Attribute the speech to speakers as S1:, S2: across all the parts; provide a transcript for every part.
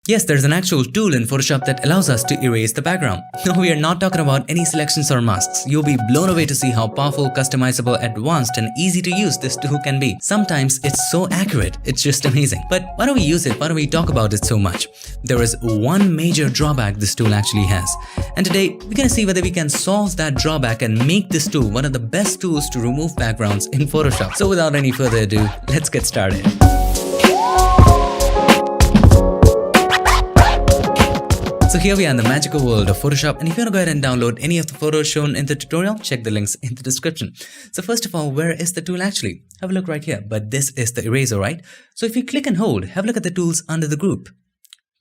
S1: Yes, there's an actual tool in Photoshop that allows us to erase the background. No, we are not talking about any selections or masks. You'll be blown away to see how powerful, customizable, advanced, and easy to use this tool can be. Sometimes it's so accurate, it's just amazing. But why do we use it? Why do we talk about it so much? There is one major drawback this tool actually has. And today, we're gonna see whether we can solve that drawback and make this tool one of the best tools to remove backgrounds in Photoshop. So without any further ado, let's get started. So here we are in the magical world of Photoshop, and if you want to go ahead and download any of the photos shown in the tutorial, check the links in the description. So first of all, where is the tool actually? Have a look right here, but this is the eraser, right? So if you click and hold, have a look at the tools under the group.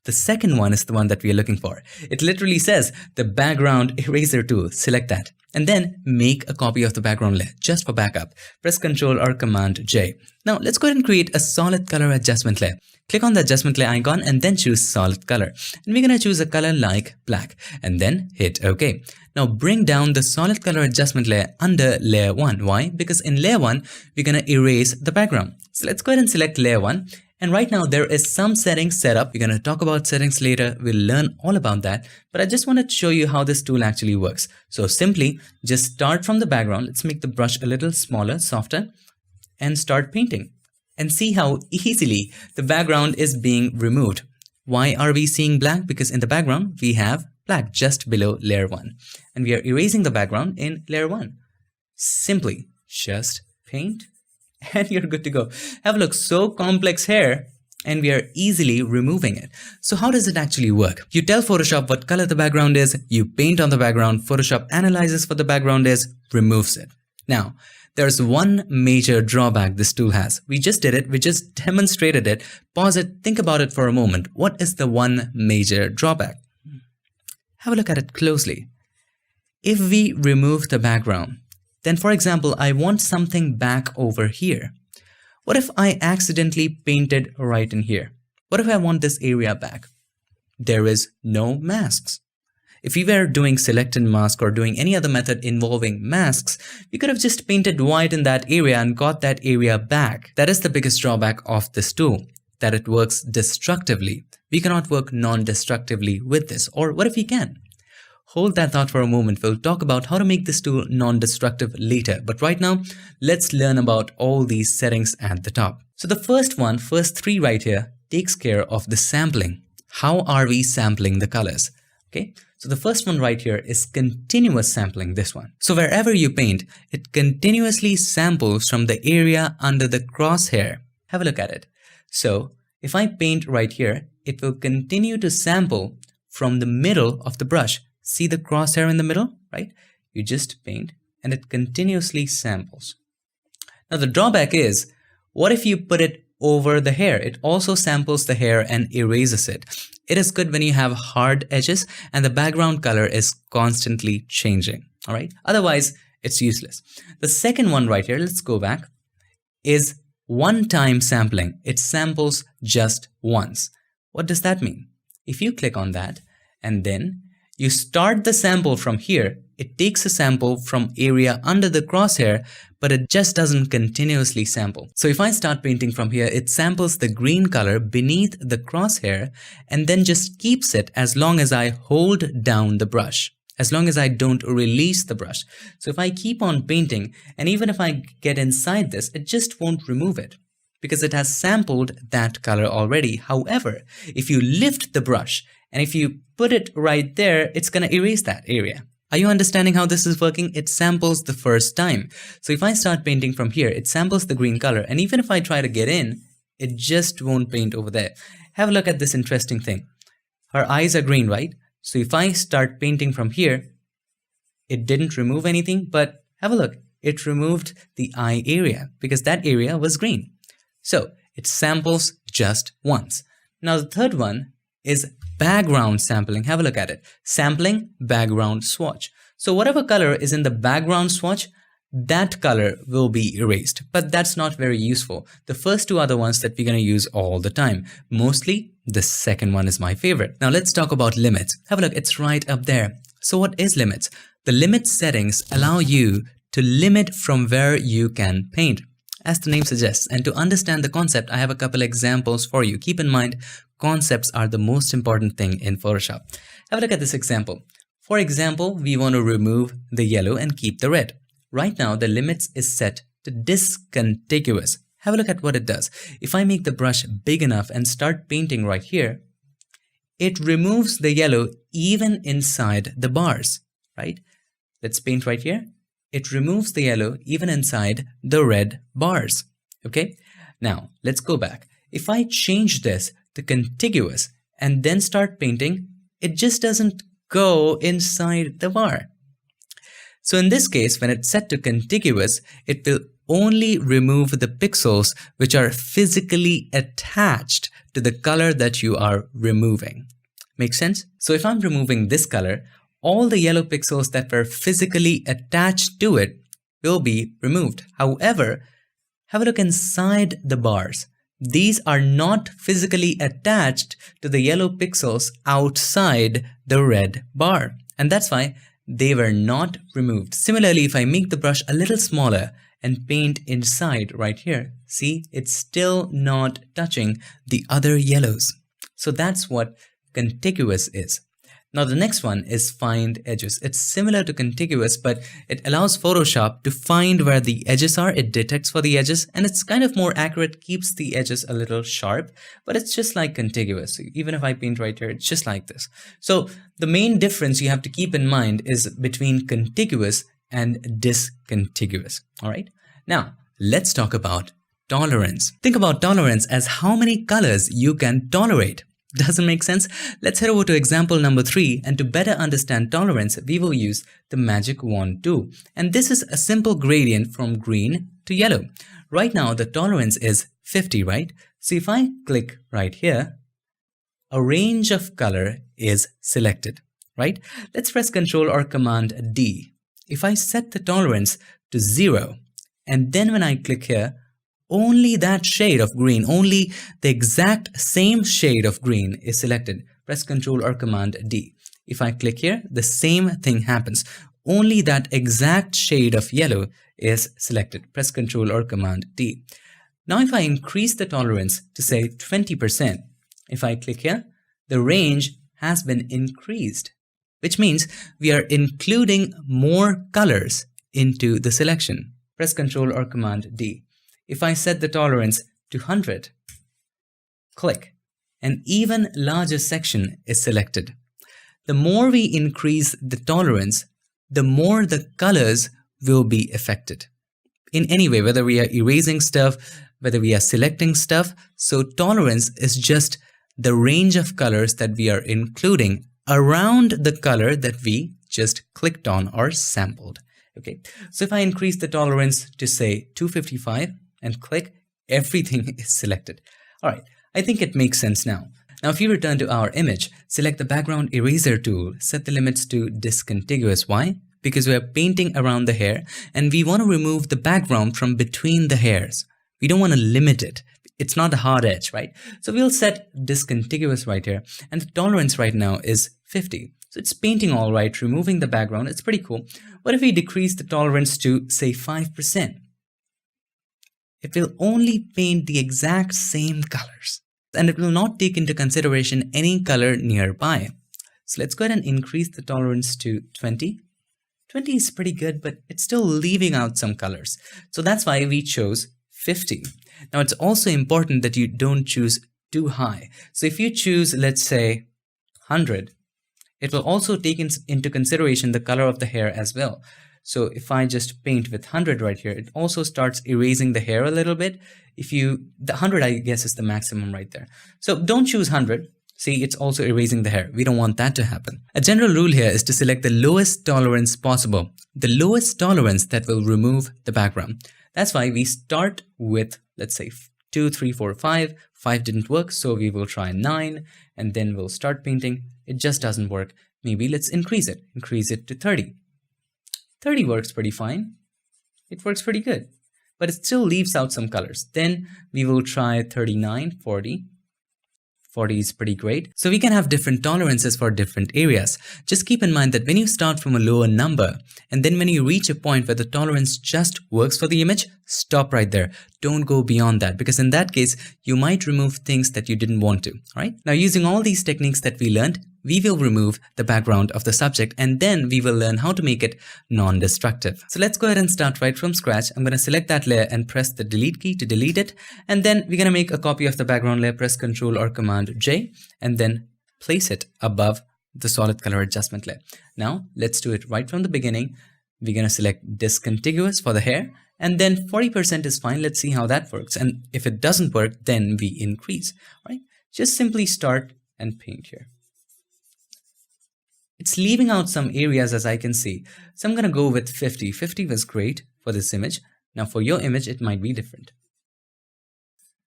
S1: The second one is the one that we are looking for. It literally says the background eraser tool. Select that and then make a copy of the background layer just for backup. Press Ctrl or Command J. Now let's go ahead and create a solid color adjustment layer. Click on the adjustment layer icon and then choose solid color. And we're going to choose a color like black and then hit OK. Now bring down the solid color adjustment layer under layer 1. Why? Because in layer 1, we're going to erase the background. So let's go ahead and select layer 1. And right now there is some settings set up. We're going to talk about settings later. We'll learn all about that. But I just wanted to show you how this tool actually works. So simply just start from the background. Let's make the brush a little smaller, softer, and start painting. And see how easily the background is being removed. Why are we seeing black? Because in the background we have black just below layer 1. And we are erasing the background in layer 1. Simply just paint and you're good to go. Have a look, so complex here, and we are easily removing it. So how does it actually work? You tell Photoshop what color the background is, you paint on the background, Photoshop analyzes what the background is, removes it. Now, there's one major drawback this tool has. We just did it, we just demonstrated it. Pause it, think about it for a moment. What is the one major drawback? Have a look at it closely. If we remove the background, then for example, I want something back over here. What if I accidentally painted right in here? What if I want this area back? There is no masks. If we were doing select and mask or doing any other method involving masks, we could have just painted white in that area and got that area back. That is the biggest drawback of this tool, that it works destructively. We cannot work non-destructively with this. Or what if we can? Hold that thought for a moment. We'll talk about how to make this tool non-destructive later. But right now, let's learn about all these settings at the top. So the first three right here, takes care of the sampling. How are we sampling the colors? Okay, so the first one right here is continuous sampling, this one. So wherever you paint, it continuously samples from the area under the crosshair. Have a look at it. So if I paint right here, it will continue to sample from the middle of the brush. See the crosshair in the middle, right? You just paint and it continuously samples. Now the drawback is, what if you put it over the hair? It also samples the hair and erases it. It is good when you have hard edges and the background color is constantly changing, all right? Otherwise, it's useless. The second one right here, let's go back, is one-time sampling. It samples just once. What does that mean? If you click on that and then you start the sample from here, it takes a sample from area under the crosshair, but it just doesn't continuously sample. So if I start painting from here, it samples the green color beneath the crosshair and then just keeps it as long as I hold down the brush, as long as I don't release the brush. So if I keep on painting, and even if I get inside this, it just won't remove it because it has sampled that color already. However, if you lift the brush and if you put it right there, it's going to erase that area. Are you understanding how this is working? It samples the first time. So if I start painting from here, it samples the green color. And even if I try to get in, it just won't paint over there. Have a look at this interesting thing. Her eyes are green, right? So if I start painting from here, it didn't remove anything, but have a look. It removed the eye area because that area was green. So it samples just once. Now the third one is background sampling. Have a look at it. Sampling background swatch. So whatever color is in the background swatch, that color will be erased. But that's not very useful. The first two are the ones that we're going to use all the time. Mostly the second one is my favorite. Now let's talk about limits. Have a look. It's right up there. So what is limits? The limit settings allow you to limit from where you can paint, as the name suggests. And to understand the concept, I have a couple examples for you. Keep in mind, concepts are the most important thing in Photoshop. Have a look at this example. For example, we want to remove the yellow and keep the red. Right now, the limits is set to discontiguous. Have a look at what it does. If I make the brush big enough and start painting right here, it removes the yellow even inside the bars, right? Let's paint right here. It removes the yellow even inside the red bars, okay? Now, let's go back. If I change this to contiguous and then start painting, it just doesn't go inside the bar. So in this case, when it's set to contiguous, it will only remove the pixels which are physically attached to the color that you are removing. Make sense? So if I'm removing this color, all the yellow pixels that were physically attached to it will be removed. However, have a look inside the bars. These are not physically attached to the yellow pixels outside the red bar. And that's why they were not removed. Similarly, if I make the brush a little smaller and paint inside right here, see, it's still not touching the other yellows. So that's what contiguous is. Now the next one is find edges. It's similar to contiguous, but it allows Photoshop to find where the edges are. It detects for the edges and it's kind of more accurate, keeps the edges a little sharp, but it's just like contiguous. So even if I paint right here, it's just like this. So the main difference you have to keep in mind is between contiguous and discontiguous. All right. Now let's talk about tolerance. Think about tolerance as how many colors you can tolerate. Doesn't make sense? Let's head over to example number 3, and to better understand tolerance, we will use the magic wand tool. And this is a simple gradient from green to yellow. Right now, the tolerance is 50, right? So if I click right here, a range of color is selected, right? Let's press Ctrl or Command D. If I set the tolerance to 0, and then when I click here, only that shade of green, only the exact same shade of green is selected. Press Ctrl or Command D. If I click here, the same thing happens. Only that exact shade of yellow is selected. Press Ctrl or Command D. Now if I increase the tolerance to say 20%, if I click here, the range has been increased, which means we are including more colors into the selection. Press Ctrl or Command D. If I set the tolerance to 100, click, an even larger section is selected. The more we increase the tolerance, the more the colors will be affected. In any way, whether we are erasing stuff, whether we are selecting stuff, so tolerance is just the range of colors that we are including around the color that we just clicked on or sampled. Okay, so if I increase the tolerance to say 255, and click, everything is selected. All right, I think it makes sense now. Now, if you return to our image, select the background eraser tool, set the limits to discontiguous. Why? Because we are painting around the hair and we want to remove the background from between the hairs. We don't want to limit it. It's not a hard edge, right? So we'll set discontiguous right here, and the tolerance right now is 50. So it's painting all right, removing the background. It's pretty cool. What if we decrease the tolerance to say 5%? It will only paint the exact same colors, and it will not take into consideration any color nearby. So let's go ahead and increase the tolerance to 20. 20 is pretty good, but it's still leaving out some colors. So that's why we chose 50. Now it's also important that you don't choose too high. So if you choose, let's say 100, it will also take into consideration the color of the hair as well. So if I just paint with 100 right here, it also starts erasing the hair a little bit. The 100, I guess, is the maximum right there. So don't choose 100. See, it's also erasing the hair. We don't want that to happen. A general rule here is to select the lowest tolerance possible. The lowest tolerance that will remove the background. That's why we start with, let's say, 2, 3, 4, 5. 5 didn't work, so we will try 9, and then we'll start painting. It just doesn't work. Maybe let's increase it to 30. 30 works pretty fine. It works pretty good, but it still leaves out some colors. Then we will try 39, 40, 40 is pretty great. So we can have different tolerances for different areas. Just keep in mind that when you start from a lower number and then when you reach a point where the tolerance just works for the image, stop right there. Don't go beyond that, because in that case, you might remove things that you didn't want to, right? Now, using all these techniques that we learned, we will remove the background of the subject and then we will learn how to make it non-destructive. So let's go ahead and start right from scratch. I'm going to select that layer and press the delete key to delete it. And then we're going to make a copy of the background layer, press Ctrl or Command J, and then place it above the solid color adjustment layer. Now let's do it right from the beginning. We're going to select discontiguous for the hair, and then 40% is fine. Let's see how that works. And if it doesn't work, then we increase, right? Just simply start and paint here. It's leaving out some areas as I can see. So I'm going to go with 50. 50 was great for this image. Now for your image, it might be different.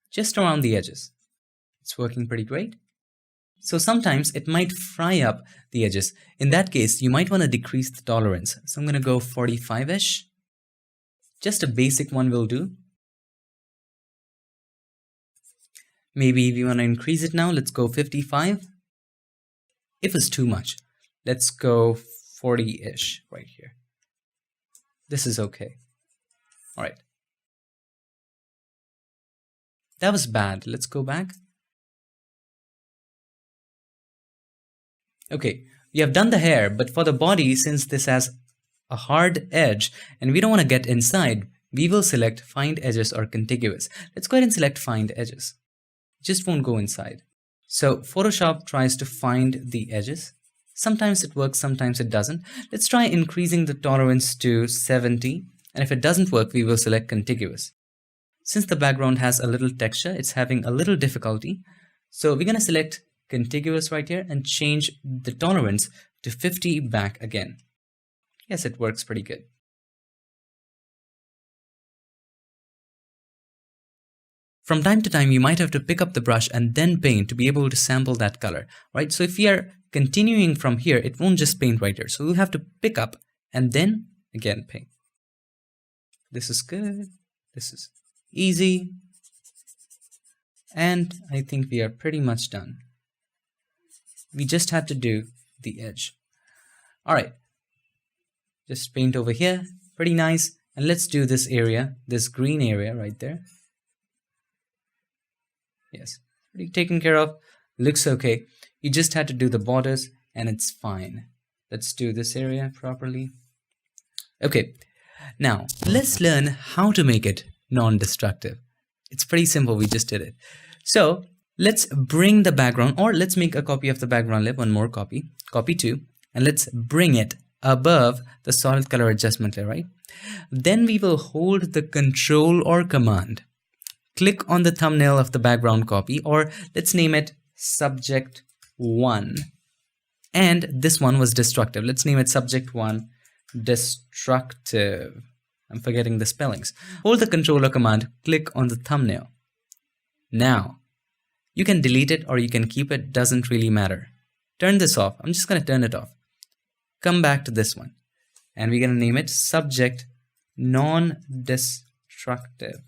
S1: Just around the edges. It's working pretty great. So sometimes it might fry up the edges. In that case, you might want to decrease the tolerance. So I'm going to go 45-ish. Just a basic one will do. Maybe if you want to increase it now, let's go 55. It was too much. Let's go 40-ish right here. This is okay. All right. That was bad. Let's go back. Okay, we have done the hair, but for the body, since this has a hard edge and we don't want to get inside, we will select Find Edges or Contiguous. Let's go ahead and select Find Edges. It just won't go inside. So Photoshop tries to find the edges. Sometimes it works, sometimes it doesn't. Let's try increasing the tolerance to 70. And if it doesn't work, we will select Contiguous. Since the background has a little texture, it's having a little difficulty. So we're going to select Contiguous right here and change the tolerance to 50 back again. Yes, it works pretty good. From time to time, you might have to pick up the brush and then paint to be able to sample that color, right? So if we are continuing from here, it won't just paint right here. So we'll have to pick up and then again paint. This is good. This is easy. And I think we are pretty much done. We just had to do the edge. All right. Just paint over here. Pretty nice. And let's do this area, this green area right there. Yes, pretty taken care of. Looks okay. You just had to do the borders and it's fine. Let's do this area properly. Okay, now let's learn how to make it non-destructive. It's pretty simple. We just did it. So let's bring the background, or let's make a copy of the background layer, one more copy, copy 2, and let's bring it above the solid color adjustment layer, right? Then we will hold the Control or Command. Click on the thumbnail of the background copy, or let's name it Subject 1. And this one was destructive. Let's name it Subject 1 Destructive. I'm forgetting the spellings. Hold the Control or Command, click on the thumbnail. Now, you can delete it or you can keep it, doesn't really matter. Turn this off. I'm just going to turn it off. Come back to this one. And we're going to name it Subject Non-Destructive.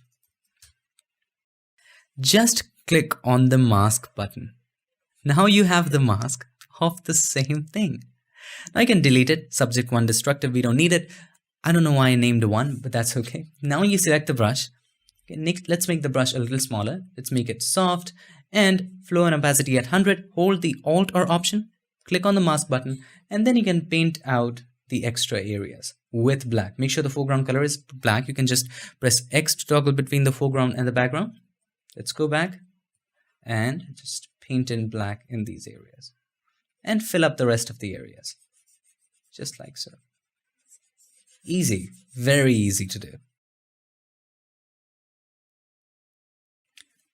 S1: Just click on the mask button. Now you have the mask of the same thing. Now you can delete it. Subject 1 Destructive. We don't need it. I don't know why I named 1, but that's okay. Now you select the brush. Okay, let's make the brush a little smaller. Let's make it soft and flow and opacity at 100. Hold the Alt or Option. Click on the mask button and then you can paint out the extra areas with black. Make sure the foreground color is black. You can just press X to toggle between the foreground and the background. Let's go back and just paint in black in these areas and fill up the rest of the areas, just like so. Easy, very easy to do.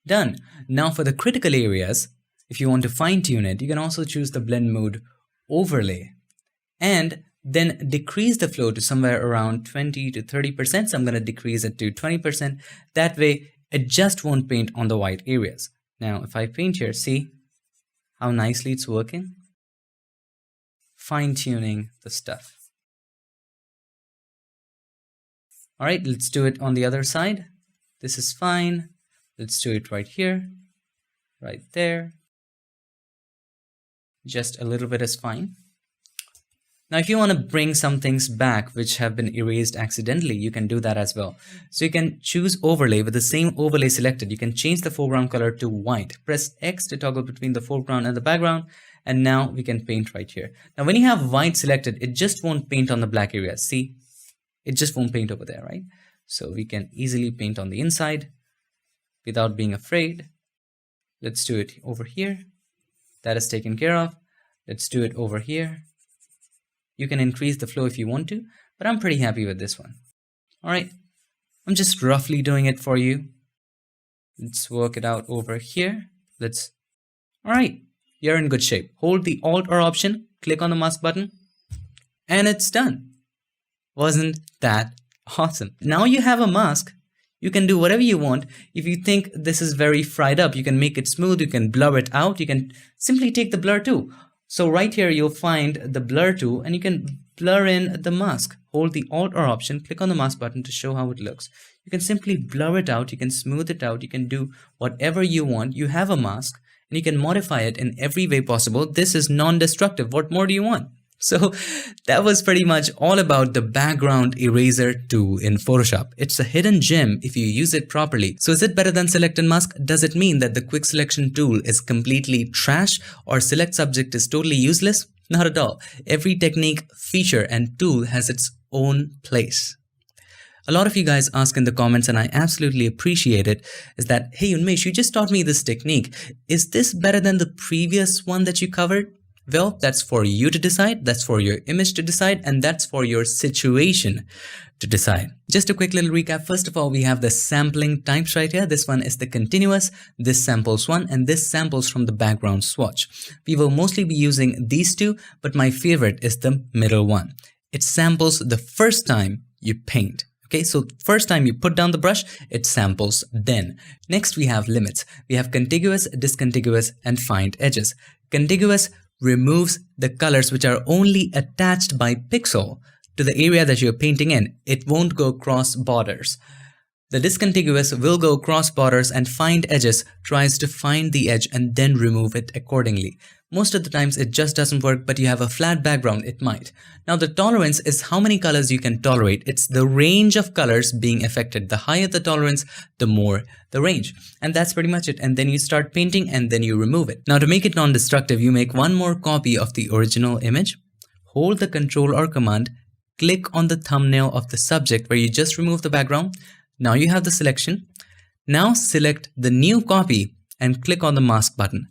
S1: Done. Now for the critical areas, if you want to fine tune it, you can also choose the blend mode overlay and then decrease the flow to somewhere around 20 to 30%. So I'm going to decrease it to 20%. That way it just won't paint on the white areas. Now, if I paint here, see how nicely it's working? Fine-tuning the stuff. All right, let's do it on the other side. This is fine. Let's do it right here, right there, Just a little bit is fine. Now, if you want to bring some things back which have been erased accidentally, you can do that as well. So you can choose overlay. With the same overlay selected, you can change the foreground color to white. Press X to toggle between the foreground and the background. And now we can paint right here. Now, when you have white selected, it just won't paint on the black area. See, it just won't paint over there, right? So we can easily paint on the inside without being afraid. Let's do it over here. That is taken care of. Let's do it over here. You can increase the flow if you want to, but I'm pretty happy with this one. All right, I'm just roughly doing it for you. Let's work it out over here. All right, you're in good shape. Hold the Alt or Option, click on the mask button, and it's done. Wasn't that awesome? Now you have a mask. You can do whatever you want. If you think this is very fried up, you can make it smooth, you can blur it out, you can simply take the blur tool. So right here, you'll find the blur tool and you can blur in the mask. Hold the Alt or Option, click on the mask button to show how it looks. You can simply blur it out, you can smooth it out, you can do whatever you want. You have a mask and you can modify it in every way possible. This is non-destructive. What more do you want? So that was pretty much all about the background eraser tool in Photoshop. It's a hidden gem if you use it properly. So is it better than select and mask? Does it mean that the quick selection tool is completely trash or select subject is totally useless? Not at all. Every technique, feature and tool has its own place. A lot of you guys ask in the comments, and I absolutely appreciate it, is that, hey Unmesh, you just taught me this technique. Is this better than the previous one that you covered? Well, that's for you to decide, that's for your image to decide, and that's for your situation to decide. Just a quick little recap. First of all, we have the sampling types right here. This one is the continuous, this samples one, and this samples from the background swatch. We will mostly be using these two, but my favorite is the middle one. It samples the first time you paint. Okay, so first time you put down the brush, it samples then. Next, we have limits. We have contiguous, discontiguous, and find edges. Contiguous removes the colors which are only attached by pixel to the area that you're painting in. It won't go cross borders. The discontiguous will go cross borders, and find edges tries to find the edge and then remove it accordingly. Most of the times it just doesn't work, but you have a flat background, it might. Now the tolerance is how many colors you can tolerate. It's the range of colors being affected. The higher the tolerance, the more the range. And that's pretty much it. And then you start painting and then you remove it. Now to make it non-destructive, you make one more copy of the original image, hold the Control or Command, click on the thumbnail of the subject where you just removed the background. Now you have the selection. Now select the new copy and click on the mask button.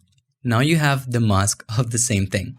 S1: Now you have the mask of the same thing.